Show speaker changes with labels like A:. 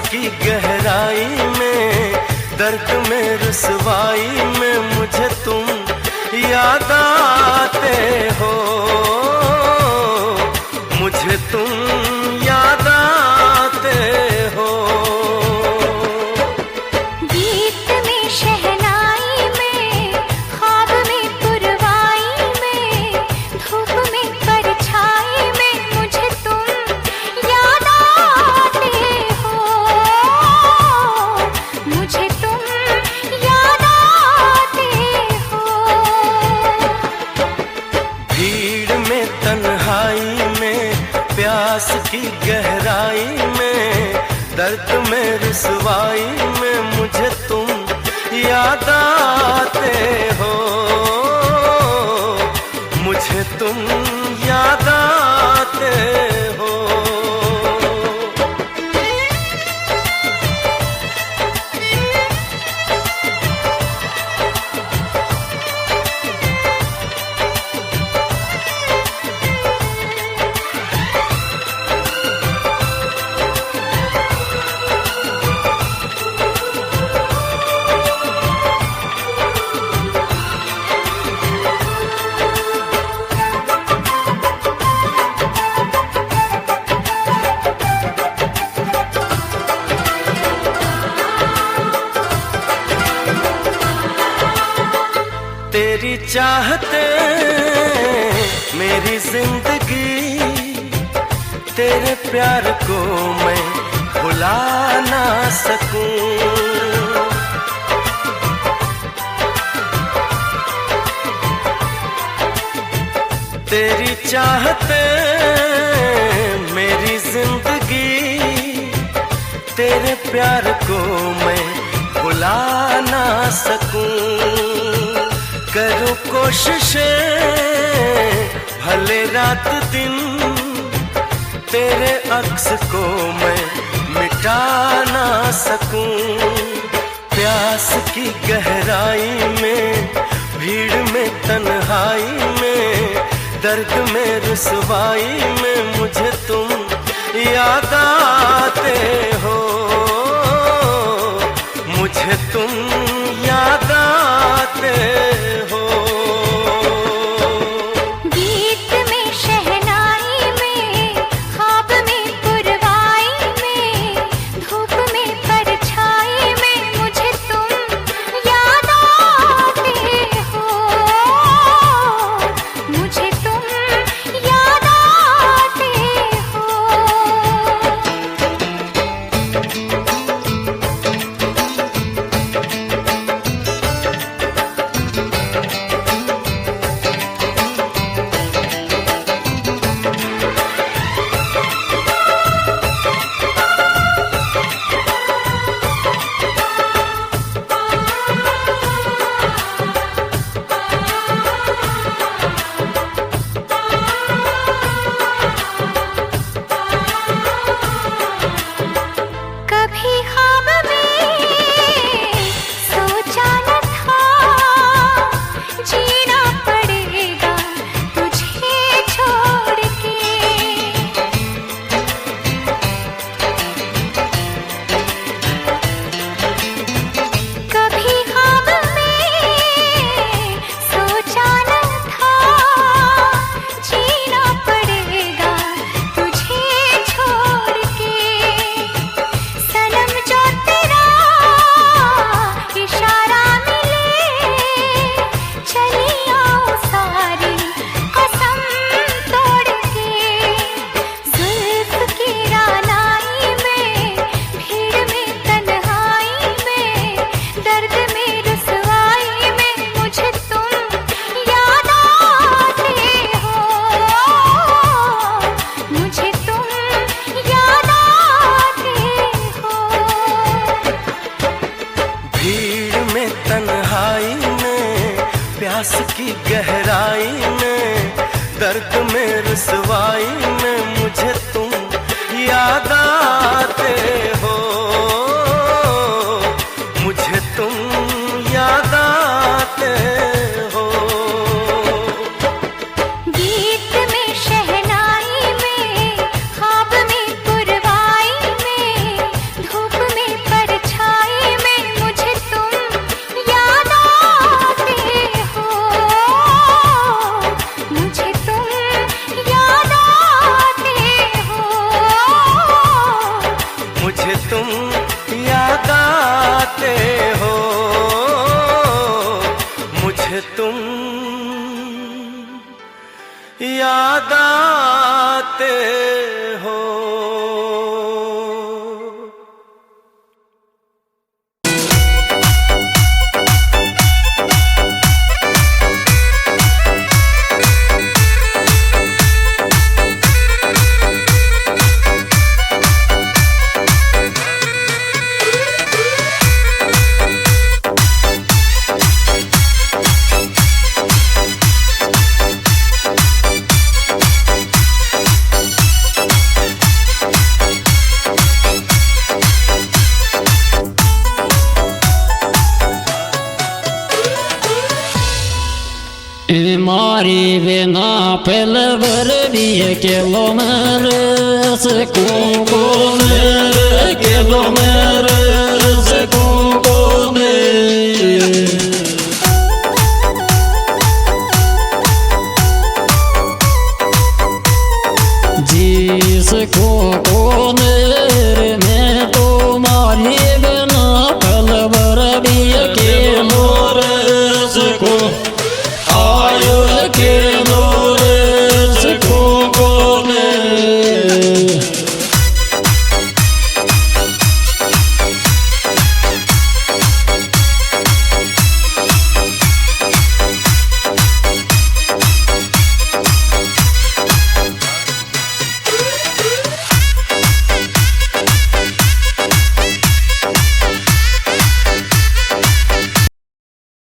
A: की गहराई में, दर्द में रुसवाई में मुझे तुम याद आते हो, मुझे तुम याद आते हो।
B: गीत में शहनाई में, ख्वाब में पुरवाई में, धूप में परछाई में मुझे तुम याद आते हो, मुझे तुम याद आते हो।
A: भीड़ में तन्हाई में, प्यास की गहराई में, दर्द में रुसवाई में मुझे तुम याद आते हो, मुझे तुम याद आते हो। तेरी चाहते मेरी जिंदगी, तेरे प्यार को मैं भुला ना सकूं। तेरी चाहते मेरी जिंदगी, तेरे प्यार को मैं भुला ना सकूं। करूं कोशिशें भले रात दिन, तेरे अक्स को मैं मिटा ना सकूं। प्यास की गहराई में, भीड़ में तन्हाई में, दर्द में रुसवाई में मुझे तुम याद आते हो, मुझे तुम याद आते हो।
B: गीत में शहनाई में, ख्वाब में पुरवाई में, धूप में परछाई में मुझे तुम याद आते हो, मुझे तुम याद आते हो। कभी ख्वाब में सोचा न था, जीना पड़ेगा तुझे छोड़ के। कभी ख्वाब में सोचा न था, जीना पड़ेगा तुझे छोड़ के। सनम जो तेरा इशारा मिले, चली आओ सारी कसम तोड़ के। जुल्फ की रानाई में, भीड़ में तन्हाई में, दर्द में रुसवाई में मुझे तुम याद आते हो, मुझे तुम याद आते हो।
A: भीड़ में तन्हाई में, प्यास की गहराई में, दर्द में रुसवाई में मुझे तुम याद आते हो, मुझे तुम याद आते हो।
B: गीत में शहनाई में, ख्वाब में पुरवाई में, धूप
C: Mari vena pelle verde kilometer, se kilometer.